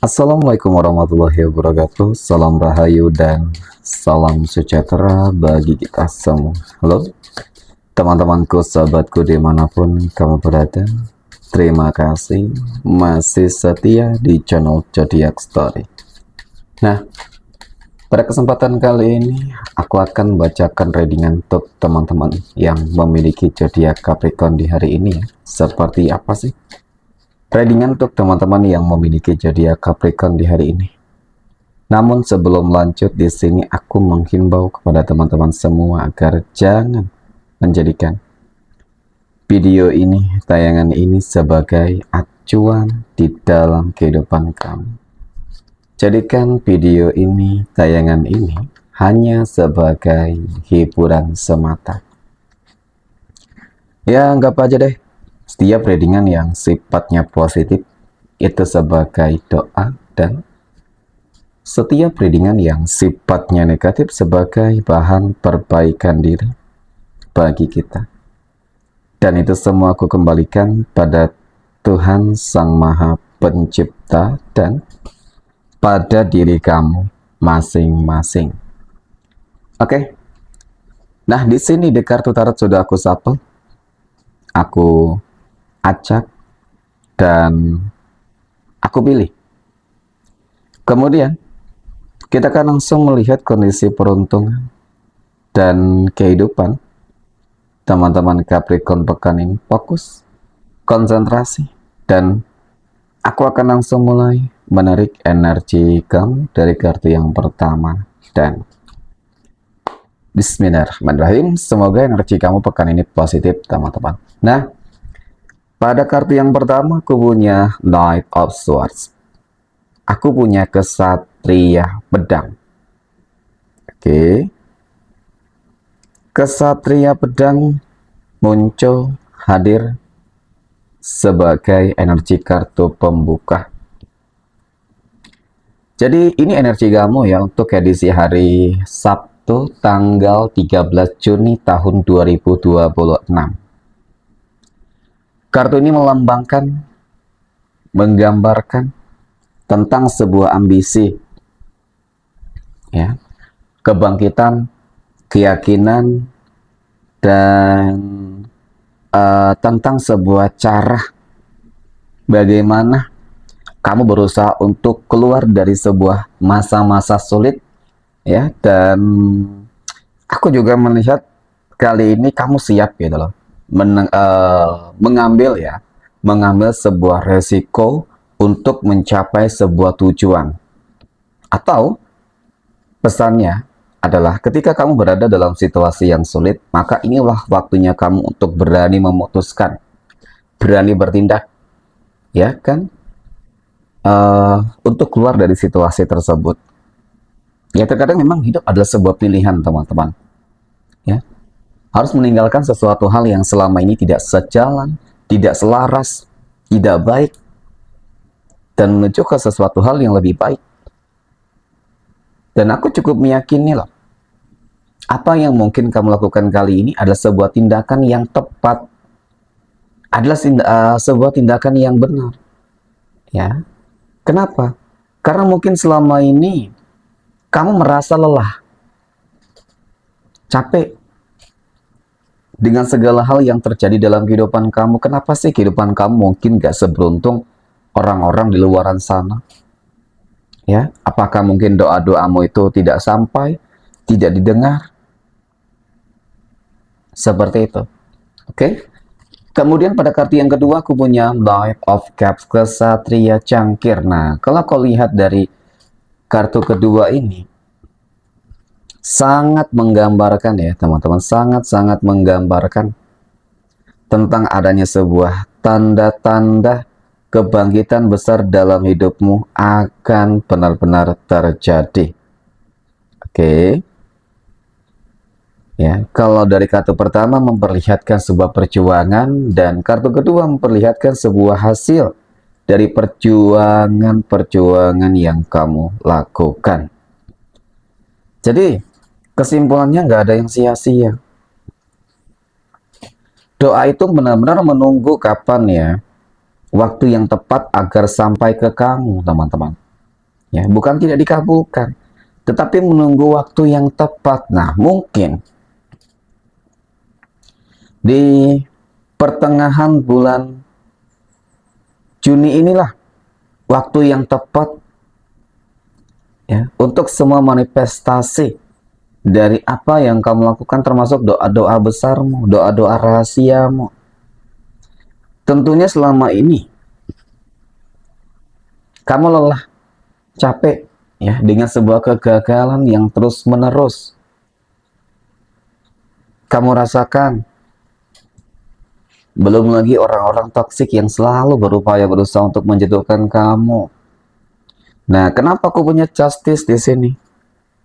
Assalamualaikum warahmatullahi wabarakatuh. Salam rahayu dan salam sejahtera bagi kita semua. Halo teman-temanku, sahabatku dimanapun kamu berada. Terima kasih masih setia di channel Zodiac Story. Nah, pada kesempatan kali ini aku akan bacakan readingan untuk teman-teman yang memiliki zodiak Capricorn di hari ini. Seperti apa sih readingan untuk teman-teman yang memiliki zodiak Capricorn di hari ini? Namun sebelum lanjut, di sini aku menghimbau kepada teman-teman semua agar jangan menjadikan video ini, tayangan ini sebagai acuan di dalam kehidupan kamu. Jadikan video ini, tayangan ini hanya sebagai hiburan semata. Ya, anggap aja deh, setiap readingan yang sifatnya positif itu sebagai doa, dan setiap readingan yang sifatnya negatif sebagai bahan perbaikan diri bagi kita. Dan itu semua aku kembalikan pada Tuhan Sang Maha Pencipta dan pada diri kamu masing-masing. Oke. Nah, di sini di kartu tarot sudah aku shuffle, aku acak, dan aku pilih. Kemudian kita akan langsung melihat kondisi peruntungan dan kehidupan teman-teman Capricorn pekan ini. Fokus, konsentrasi, dan aku akan langsung mulai menarik energi kamu dari kartu yang pertama. Dan bismillahirrahmanirrahim, semoga energi kamu pekan ini positif teman-teman. Nah, pada kartu yang pertama aku punya Knight of Swords. Aku punya kesatria pedang. Oke. Kesatria pedang muncul hadir sebagai energi kartu pembuka. Jadi ini energi kamu ya untuk edisi hari Sabtu tanggal 13 Juni tahun 2026. Kartu ini melambangkan, menggambarkan tentang sebuah ambisi, ya, kebangkitan, keyakinan, dan tentang sebuah cara bagaimana kamu berusaha untuk keluar dari sebuah masa-masa sulit, ya. Dan aku juga melihat kali ini kamu siap gitu loh, mengambil sebuah resiko untuk mencapai sebuah tujuan. Atau pesannya adalah ketika kamu berada dalam situasi yang sulit, maka inilah waktunya kamu untuk berani memutuskan, berani bertindak, ya kan, untuk keluar dari situasi tersebut. Ya, terkadang memang hidup adalah sebuah pilihan teman-teman, ya. Harus meninggalkan sesuatu hal yang selama ini tidak sejalan, tidak selaras, tidak baik, dan menuju ke sesuatu hal yang lebih baik. Dan aku cukup meyakini loh, apa yang mungkin kamu lakukan kali ini adalah sebuah tindakan yang tepat, adalah sebuah tindakan yang benar, ya. Kenapa? Karena mungkin selama ini kamu merasa lelah, capek dengan segala hal yang terjadi dalam kehidupan kamu. Kenapa sih kehidupan kamu mungkin gak seberuntung orang-orang di luaran sana? Ya, apakah mungkin doa-doamu itu tidak sampai, tidak didengar? Seperti itu. Oke. Kemudian pada kartu yang kedua aku punya Knight of Cups, kesatria cangkir. Nah, kalau kau lihat dari kartu kedua ini, sangat menggambarkan ya teman-teman, sangat-sangat menggambarkan tentang adanya sebuah tanda-tanda kebangkitan besar dalam hidupmu akan benar-benar terjadi. Oke. Ya, kalau dari kartu pertama memperlihatkan sebuah perjuangan, dan kartu kedua memperlihatkan sebuah hasil dari perjuangan yang kamu lakukan. Jadi kesimpulannya nggak ada yang sia-sia. Doa itu benar-benar menunggu kapan ya waktu yang tepat agar sampai ke kamu, teman-teman. Ya, bukan tidak dikabulkan, tetapi menunggu waktu yang tepat. Nah, mungkin di pertengahan bulan Juni inilah waktu yang tepat ya untuk semua manifestasi dari apa yang kamu lakukan, termasuk doa-doa besarmu, doa-doa rahasiamu. Tentunya selama ini kamu lelah, capek ya dengan sebuah kegagalan yang terus-menerus kamu rasakan. Belum lagi orang-orang toksik yang selalu berupaya berusaha untuk menjatuhkan kamu. Nah, kenapa aku punya justice di sini?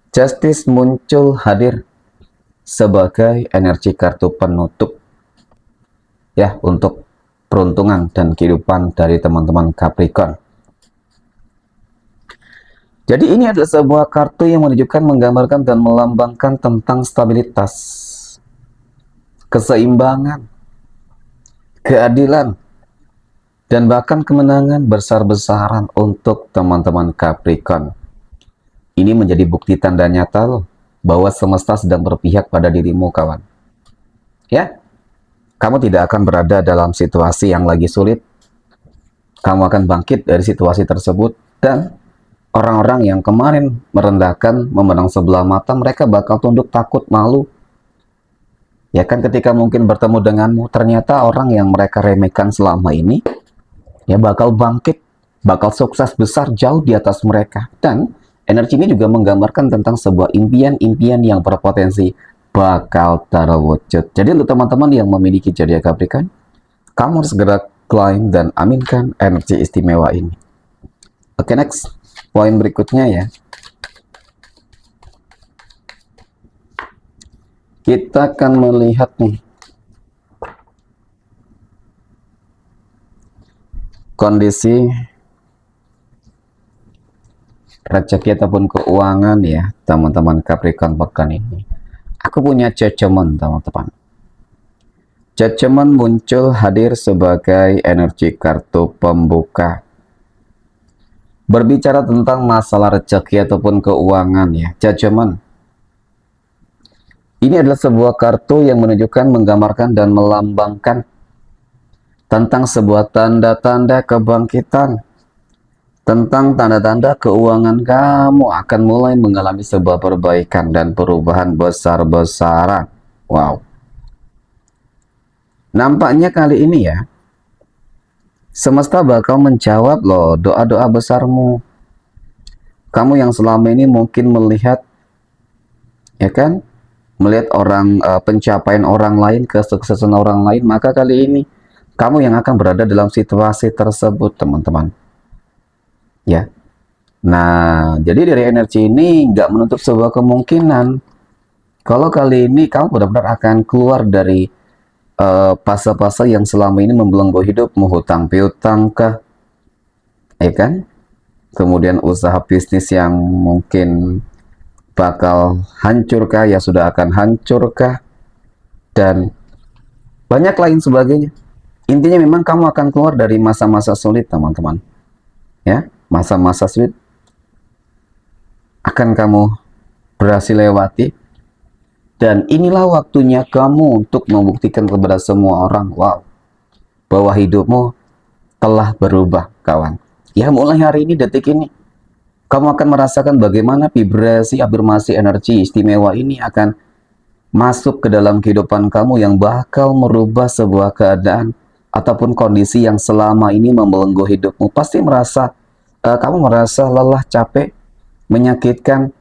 Justice muncul hadir sebagai energi kartu penutup ya untuk peruntungan dan kehidupan dari teman-teman Capricorn. Jadi ini adalah sebuah kartu yang menunjukkan, menggambarkan dan melambangkan tentang stabilitas, keseimbangan, keadilan, dan bahkan kemenangan besar-besaran untuk teman-teman Capricorn. Ini menjadi bukti tanda nyata loh, bahwa semesta sedang berpihak pada dirimu, kawan. Ya, kamu tidak akan berada dalam situasi yang lagi sulit. Kamu akan bangkit dari situasi tersebut, dan orang-orang yang kemarin merendahkan, memandang sebelah mata, mereka bakal tunduk, takut, malu. Ya kan, ketika mungkin bertemu denganmu, ternyata orang yang mereka remehkan selama ini, ya bakal bangkit, bakal sukses besar jauh di atas mereka. Dan energi ini juga menggambarkan tentang sebuah impian-impian yang berpotensi bakal terwujud. Jadi untuk teman-teman yang memiliki zodiak Capricorn, kamu harus segera klaim dan aminkan energi istimewa ini. Oke, next. Poin berikutnya ya. Kita akan melihat nih kondisi rezeki ataupun keuangan ya teman-teman Capricorn pekan ini. Aku punya judgment teman-teman. Judgment muncul hadir sebagai energi kartu pembuka. Berbicara tentang masalah rezeki ataupun keuangan ya, judgment. Ini adalah sebuah kartu yang menunjukkan, menggambarkan dan melambangkan tentang sebuah tanda-tanda kebangkitan, tentang tanda-tanda keuangan kamu akan mulai mengalami sebuah perbaikan dan perubahan besar-besaran. Wow. Nampaknya kali ini ya, semesta bakal menjawab loh doa-doa besarmu. Kamu yang selama ini mungkin melihat, ya kan, melihat orang, pencapaian orang lain, kesuksesan orang lain, maka kali ini kamu yang akan berada dalam situasi tersebut, teman-teman. Ya. Nah, jadi dari energi ini nggak menutup sebuah kemungkinan kalau kali ini kamu benar-benar akan keluar dari fase-fase yang selama ini membelenggu hidupmu, hutang piutang kah, ya kan? Kemudian usaha bisnis yang mungkin bakal hancurkah, ya sudah akan hancurkah, dan banyak lain sebagainya. Intinya memang kamu akan keluar dari masa-masa sulit, teman-teman. Ya, masa-masa sulit akan kamu berhasil lewati, dan inilah waktunya kamu untuk membuktikan kepada semua orang, wow, bahwa hidupmu telah berubah, kawan. Ya, mulai hari ini, detik ini, kamu akan merasakan bagaimana vibrasi, afirmasi, energi istimewa ini akan masuk ke dalam kehidupan kamu yang bakal merubah sebuah keadaan ataupun kondisi yang selama ini membelenggu hidupmu. Pasti kamu merasa lelah, capek, menyakitkan,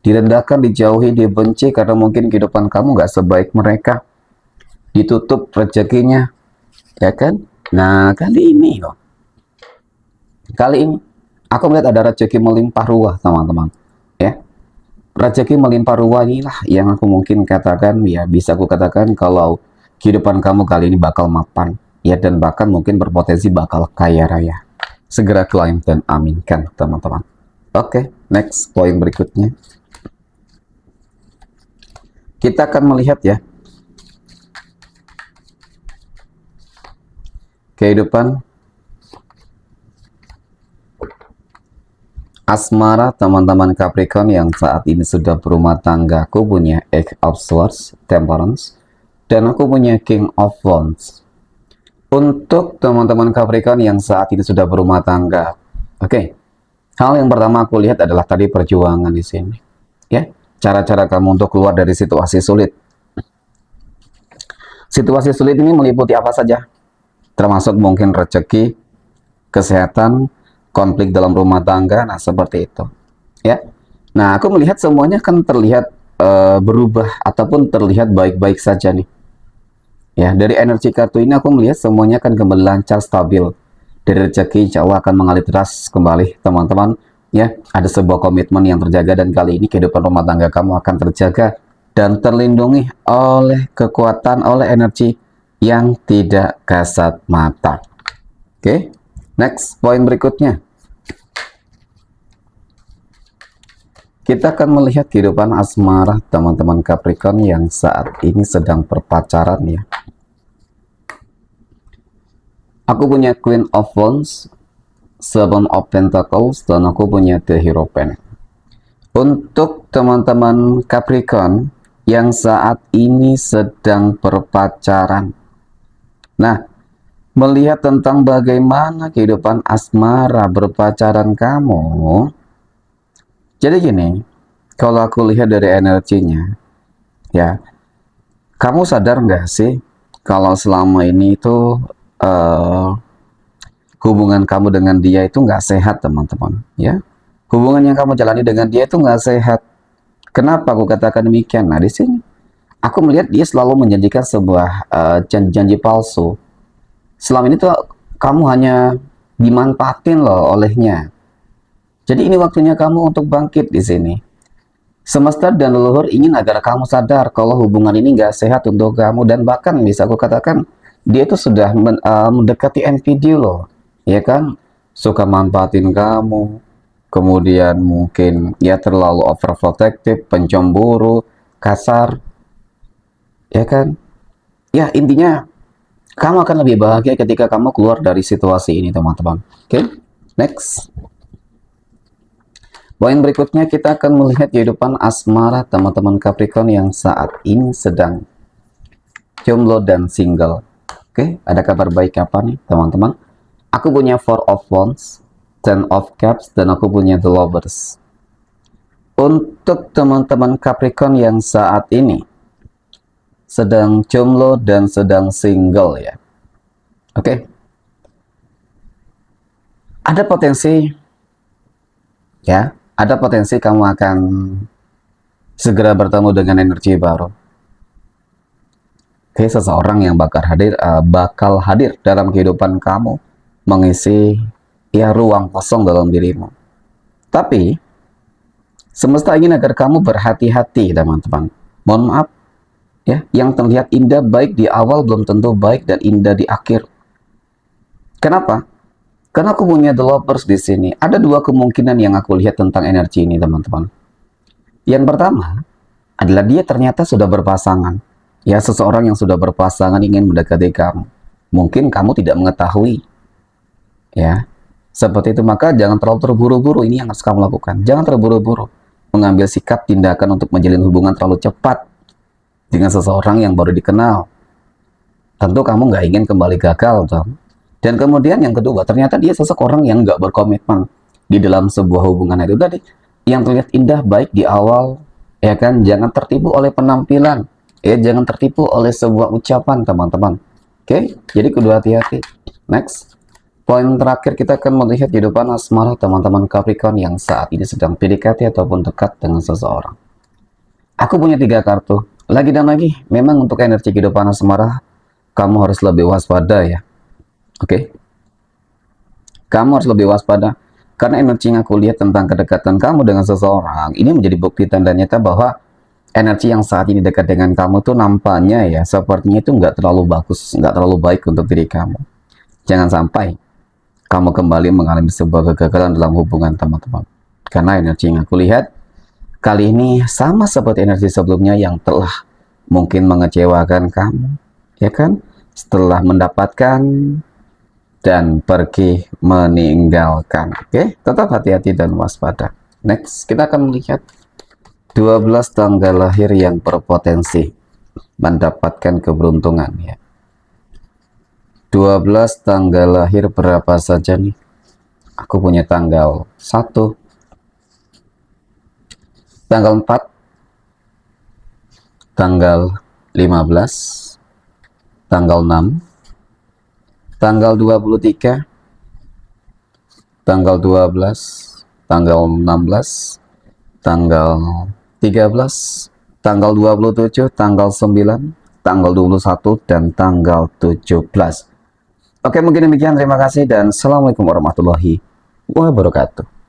direndahkan, dijauhi, dibenci karena mungkin kehidupan kamu gak sebaik mereka, ditutup rezekinya, ya kan? Nah, kali ini aku melihat ada rezeki melimpah ruah, teman-teman. Ya, rezeki melimpah ruah inilah yang aku mungkin katakan, ya bisa aku katakan kalau kehidupan kamu kali ini bakal mapan, ya, dan bahkan mungkin berpotensi bakal kaya raya. Segera klaim dan aminkan, teman-teman. Oke, next, poin berikutnya. Kita akan melihat ya, kehidupan asmara teman-teman Capricorn yang saat ini sudah berumah tangga, aku punya Eight of Swords, Temperance, dan aku punya King of Wands. Untuk teman-teman Capricorn yang saat ini sudah berumah tangga, oke. Hal yang pertama aku lihat adalah tadi perjuangan di sini, ya. Cara-cara kamu untuk keluar dari situasi sulit. Situasi sulit ini meliputi apa saja? Termasuk mungkin rezeki, kesehatan, konflik dalam rumah tangga, nah seperti itu, ya. Nah, aku melihat semuanya kan terlihat berubah ataupun terlihat baik-baik saja nih. Ya, dari energi kartu ini aku melihat semuanya akan kembali lancar, stabil. Dari rezeki insya Allah akan mengalir deras kembali, teman-teman. Ya, ada sebuah komitmen yang terjaga dan kali ini kehidupan rumah tangga kamu akan terjaga dan terlindungi oleh kekuatan, oleh energi yang tidak kasat mata. Oke, next, poin berikutnya. Kita akan melihat kehidupan asmara teman-teman Capricorn yang saat ini sedang berpacaran ya. Aku punya Queen of Wands, Seven of Pentacles, dan aku punya The Hierophant. Untuk teman-teman Capricorn yang saat ini sedang berpacaran. Nah, melihat tentang bagaimana kehidupan asmara berpacaran kamu. Jadi gini, kalau aku lihat dari energinya, ya, kamu sadar nggak sih kalau selama ini itu hubungan kamu dengan dia itu nggak sehat, teman-teman, ya. Hubungan yang kamu jalani dengan dia itu nggak sehat. Kenapa aku katakan demikian? Nah, di sini aku melihat dia selalu menjanjikan sebuah janji palsu. Selama ini tuh kamu hanya dimanfaatin loh olehnya. Jadi ini waktunya kamu untuk bangkit di sini. Semesta dan leluhur ingin agar kamu sadar kalau hubungan ini nggak sehat untuk kamu, dan bahkan bisa aku katakan dia itu sudah mendekati NPD loh, ya kan? Suka manfaatin kamu, kemudian mungkin ya terlalu overprotective, pencemburu, kasar, ya kan? Ya, intinya kamu akan lebih bahagia ketika kamu keluar dari situasi ini, teman-teman. Oke, next. Poin berikutnya kita akan melihat kehidupan asmara teman-teman Capricorn yang saat ini sedang jomblo dan single. Oke, ada kabar baik apa nih, teman-teman? Aku punya Four of Wands, Ten of Cups, dan aku punya The Lovers. Untuk teman-teman Capricorn yang saat ini sedang jomblo dan sedang single ya. Oke. Ada potensi ya, ada potensi kamu akan segera bertemu dengan energi baru. Oke, seseorang yang bakal hadir dalam kehidupan kamu, mengisi ya ruang kosong dalam dirimu. Tapi semesta ingin agar kamu berhati-hati, teman-teman. Mohon maaf ya, yang terlihat indah baik di awal belum tentu baik dan indah di akhir. Kenapa? Karena aku punya The Lovers di sini. Ada dua kemungkinan yang aku lihat tentang energi ini, teman-teman. Yang pertama adalah dia ternyata sudah berpasangan. Ya, seseorang yang sudah berpasangan ingin mendekati kamu. Mungkin kamu tidak mengetahui. Ya, seperti itu. Maka jangan terlalu terburu-buru. Ini yang harus kamu lakukan. Jangan terburu-buru mengambil sikap tindakan untuk menjalin hubungan terlalu cepat dengan seseorang yang baru dikenal. Tentu kamu nggak ingin kembali gagal, dong. Dan kemudian yang kedua, ternyata dia seseorang yang nggak berkomitmen di dalam sebuah hubungan. Itu tadi yang terlihat indah baik di awal, ya kan? Jangan tertipu oleh penampilan, ya, jangan tertipu oleh sebuah ucapan, teman-teman. Oke, jadi kudu hati-hati. Next, poin terakhir kita akan melihat kehidupan asmara teman-teman Capricorn yang saat ini sedang PDKT ataupun dekat dengan seseorang. Aku punya 3 kartu. Lagi dan lagi, memang untuk energi kehidupan asmara, kamu harus lebih waspada ya. Oke, kamu harus lebih waspada karena energi yang aku lihat tentang kedekatan kamu dengan seseorang ini menjadi bukti tanda nyata bahwa energi yang saat ini dekat dengan kamu tuh nampaknya ya sepertinya itu nggak terlalu bagus, nggak terlalu baik untuk diri kamu. Jangan sampai kamu kembali mengalami sebuah kegagalan dalam hubungan, teman-teman. Karena energi yang aku lihat kali ini sama seperti energi sebelumnya yang telah mungkin mengecewakan kamu, ya kan? Setelah mendapatkan dan pergi meninggalkan. Oke, tetap hati-hati dan waspada. Next, kita akan melihat 12 tanggal lahir yang berpotensi mendapatkan keberuntungan ya. 12 tanggal lahir berapa saja nih? Aku punya tanggal 1, tanggal 4, tanggal 15, tanggal 6, tanggal 23, tanggal 12, tanggal 16, tanggal 13, tanggal 27, tanggal 9, tanggal 21, dan tanggal 17. Oke, mungkin demikian. Terima kasih dan Assalamualaikum warahmatullahi wabarakatuh.